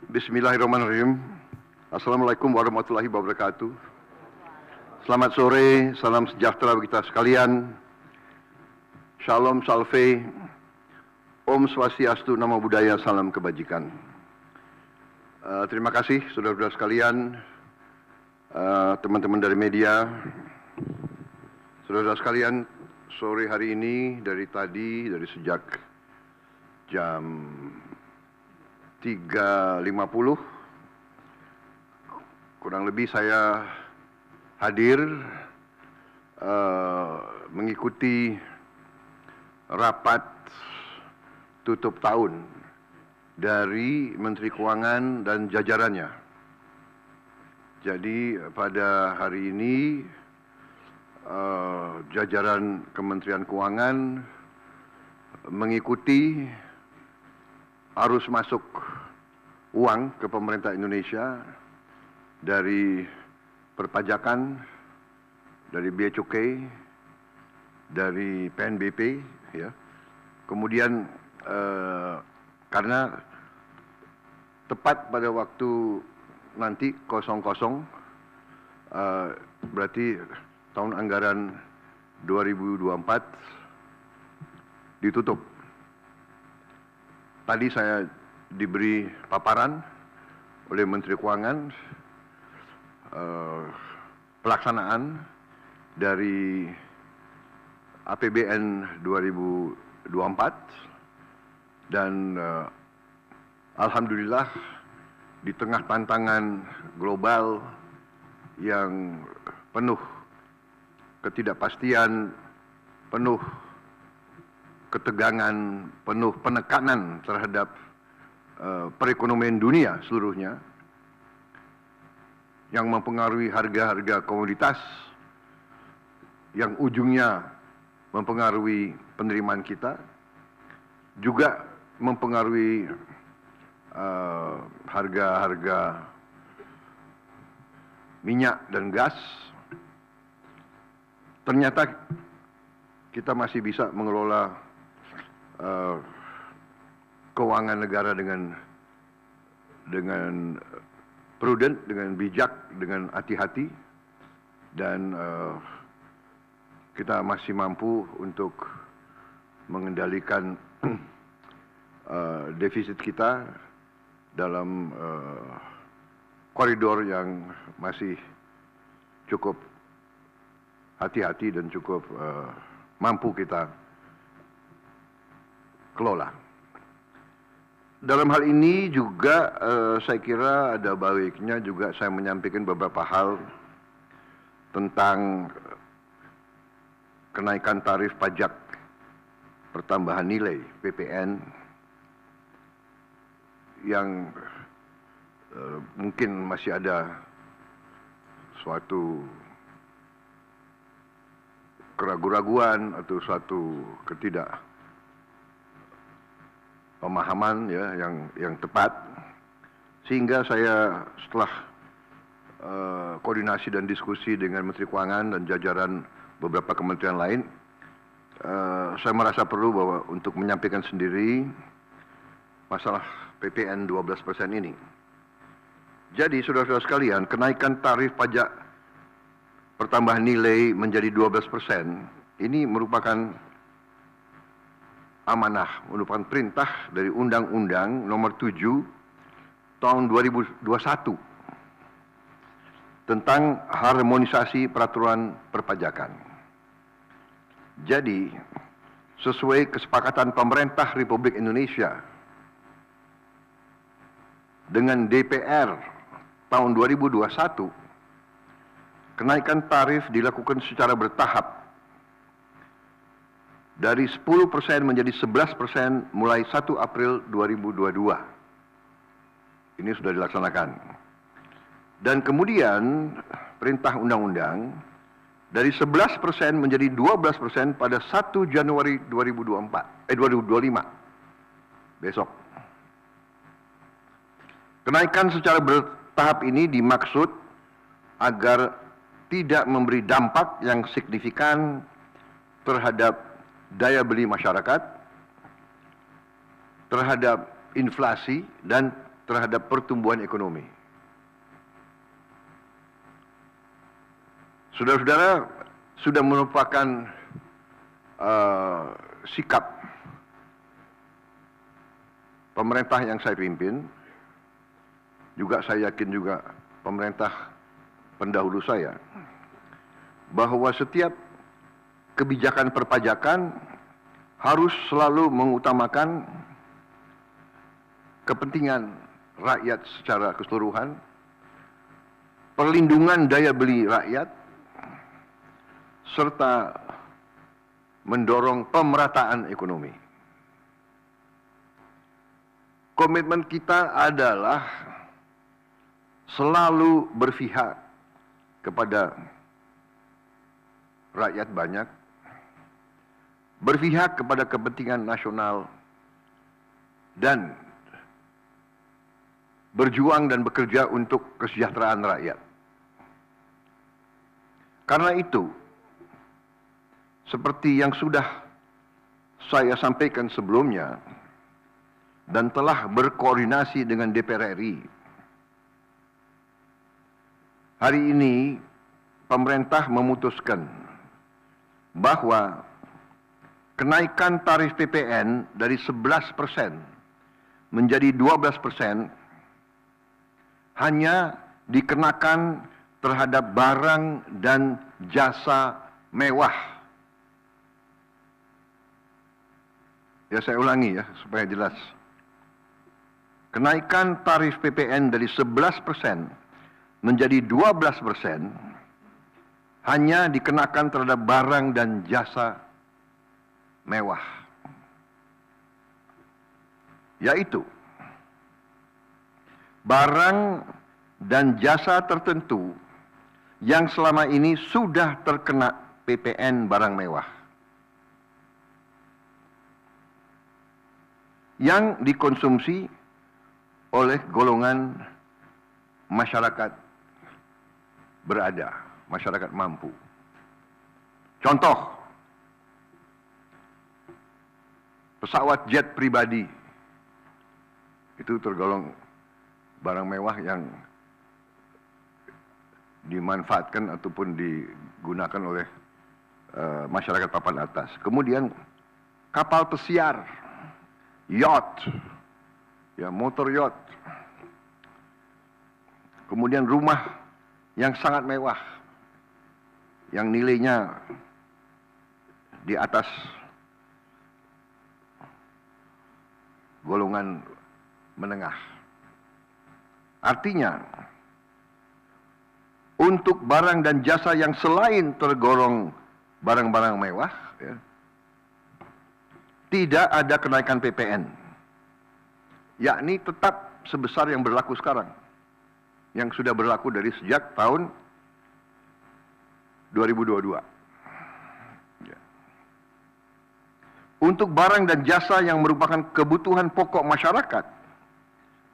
Bismillahirrahmanirrahim. Assalamualaikum warahmatullahi wabarakatuh. Selamat sore, salam sejahtera bagi kita sekalian. Shalom Salve, Om Swastiastu, Namo Buddhaya, salam kebajikan. Terima kasih saudara-saudara sekalian, teman-teman dari media, saudara-saudara sekalian. Sore hari ini dari sejak jam 3.50 kurang lebih saya hadir mengikuti rapat tutup tahun dari Menteri Keuangan dan jajarannya. Jadi pada hari ini jajaran Kementerian Keuangan mengikuti arus masuk uang ke pemerintah Indonesia dari perpajakan, dari bea cukai, dari PNBP, ya. Kemudian karena tepat pada waktu nanti 00, berarti tahun anggaran 2024 ditutup. Tadi saya diberi paparan oleh Menteri Keuangan pelaksanaan dari APBN 2024 dan alhamdulillah di tengah tantangan global yang penuh ketidakpastian, penuh ketegangan, penuh penekanan terhadap perekonomian dunia seluruhnya yang mempengaruhi harga-harga komoditas, yang ujungnya mempengaruhi penerimaan kita, juga mempengaruhi harga-harga minyak dan gas. Ternyata kita masih bisa mengelola keuangan negara dengan prudent, dengan bijak, dengan hati-hati, dan kita masih mampu untuk mengendalikan defisit kita dalam koridor yang masih cukup hati-hati dan cukup mampu kita kelola. Dalam hal ini juga saya kira ada baiknya juga saya menyampaikan beberapa hal tentang kenaikan tarif pajak pertambahan nilai PPN yang mungkin masih ada suatu keraguan-raguan atau suatu pemahaman, ya, yang tepat, sehingga saya setelah koordinasi dan diskusi dengan Menteri Keuangan dan jajaran beberapa kementerian lain, saya merasa perlu bahwa untuk menyampaikan sendiri masalah PPN 12% ini. Jadi saudara-saudara sekalian, kenaikan tarif pajak pertambahan nilai menjadi 12% ini merupakan amanah, merupakan perintah dari Undang-Undang Nomor 7 Tahun 2021 tentang harmonisasi peraturan perpajakan. Jadi, sesuai kesepakatan pemerintah Republik Indonesia dengan DPR tahun 2021, kenaikan tarif dilakukan secara bertahap dari 10% menjadi 11% mulai 1 April 2022. Ini sudah dilaksanakan. Dan kemudian perintah undang-undang dari 11% menjadi 12% pada 1 Januari 2025. Besok. Kenaikan secara bertahap ini dimaksud agar tidak memberi dampak yang signifikan terhadap daya beli masyarakat, terhadap inflasi, dan terhadap pertumbuhan ekonomi. Saudara-saudara, sudah merupakan sikap pemerintah yang saya pimpin, juga saya yakin juga pemerintah pendahulu saya, bahwa setiap kebijakan perpajakan harus selalu mengutamakan kepentingan rakyat secara keseluruhan, perlindungan daya beli rakyat, serta mendorong pemerataan ekonomi. Komitmen kita adalah selalu berpihak kepada rakyat banyak, berpihak kepada kepentingan nasional, dan berjuang dan bekerja untuk kesejahteraan rakyat. Karena itu, seperti yang sudah saya sampaikan sebelumnya dan telah berkoordinasi dengan DPR RI, hari ini pemerintah memutuskan bahwa kenaikan tarif PPN dari 11% menjadi 12% hanya dikenakan terhadap barang dan jasa mewah. Ya, saya ulangi ya supaya jelas. Kenaikan tarif PPN dari 11% menjadi 12% hanya dikenakan terhadap barang dan jasa mewah. Yaitu barang dan jasa tertentu yang selama ini sudah terkena PPN barang mewah, yang dikonsumsi oleh golongan masyarakat berada, masyarakat mampu. Contoh, pesawat jet pribadi itu tergolong barang mewah yang dimanfaatkan ataupun digunakan oleh masyarakat papan atas. Kemudian kapal pesiar, yacht, ya, motor yacht. Kemudian rumah yang sangat mewah, yang nilainya di atas golongan menengah. Artinya, untuk barang dan jasa yang selain tergolong barang-barang mewah, ya, tidak ada kenaikan PPN, yakni tetap sebesar yang berlaku sekarang, yang sudah berlaku dari sejak tahun 2022. Ya. Untuk barang dan jasa yang merupakan kebutuhan pokok masyarakat,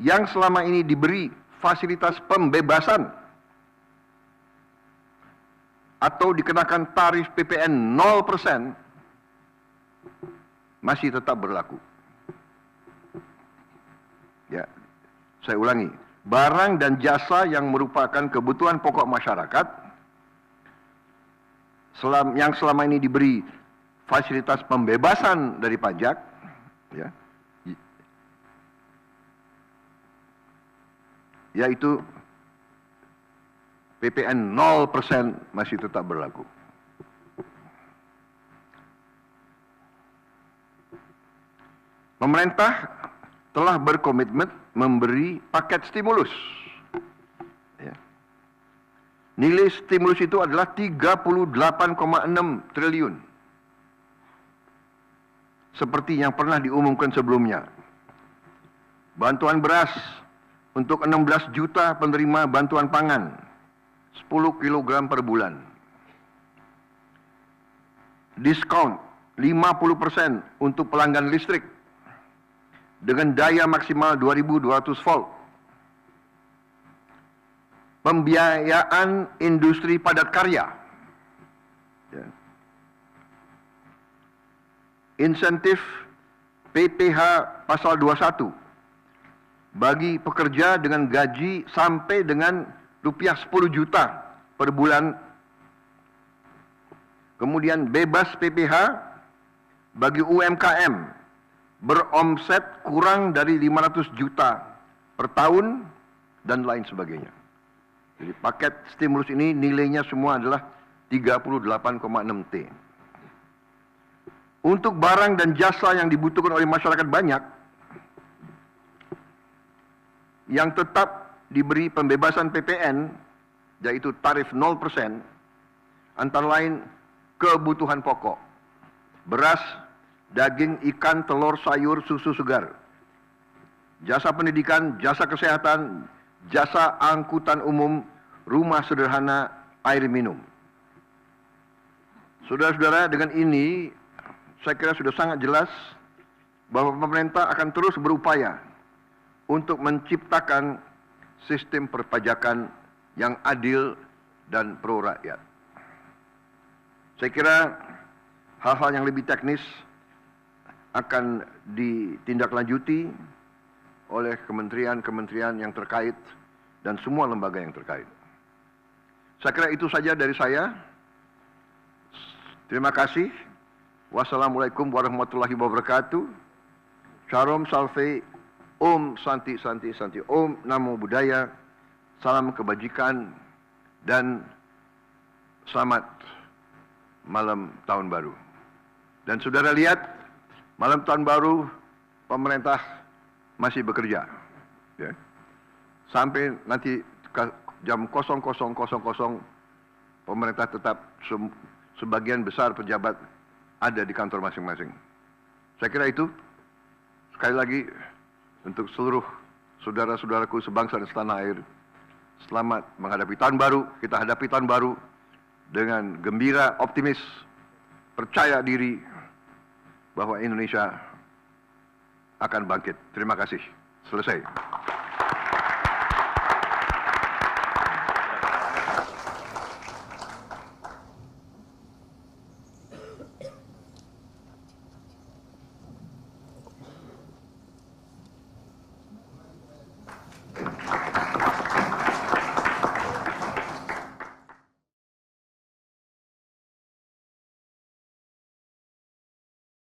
yang selama ini diberi fasilitas pembebasan atau dikenakan tarif PPN 0%, masih tetap berlaku. Ya, saya ulangi, barang dan jasa yang merupakan kebutuhan pokok masyarakat, yang selama ini diberi fasilitas pembebasan dari pajak, ya, yaitu PPN 0% masih tetap berlaku. Pemerintah telah berkomitmen memberi paket stimulus. Ya. Nilai stimulus itu adalah 38,6 triliun. Seperti yang pernah diumumkan sebelumnya. Bantuan beras untuk 16 juta penerima bantuan pangan, 10 kg per bulan. Diskon 50% untuk pelanggan listrik dengan daya maksimal 2.200 volt. Pembiayaan industri padat karya. Ya. Insentif PPH pasal 21 bagi pekerja dengan gaji sampai dengan rupiah 10 juta per bulan. Kemudian bebas PPh bagi UMKM beromset kurang dari 500 juta per tahun dan lain sebagainya. Jadi paket stimulus ini nilainya semua adalah 38,6 T. Untuk barang dan jasa yang dibutuhkan oleh masyarakat banyak, yang tetap diberi pembebasan PPN, yaitu tarif 0%, antara lain kebutuhan pokok, beras, daging, ikan, telur, sayur, susu segar, jasa pendidikan, jasa kesehatan, jasa angkutan umum, rumah sederhana, air minum. Saudara-saudara, dengan ini saya kira sudah sangat jelas bahwa pemerintah akan terus berupaya untuk menciptakan sistem perpajakan yang adil dan pro rakyat. Saya kira hal-hal yang lebih teknis akan ditindaklanjuti oleh kementerian-kementerian yang terkait dan semua lembaga yang terkait. Saya kira itu saja dari saya. Terima kasih. Wassalamualaikum warahmatullahi wabarakatuh. Salam Salve, Om Santi Santi Santi, Om Namo Buddhaya, salam kebajikan, dan selamat malam tahun baru. Dan saudara lihat, malam tahun baru pemerintah masih bekerja. Ya. Sampai nanti jam 00.00 pemerintah tetap sebagian besar pejabat ada di kantor masing-masing. Saya kira itu, sekali lagi, untuk seluruh saudara-saudaraku sebangsa dan setanah air, selamat menghadapi tahun baru. Kita hadapi tahun baru dengan gembira, optimis, percaya diri bahwa Indonesia akan bangkit. Terima kasih. Selesai.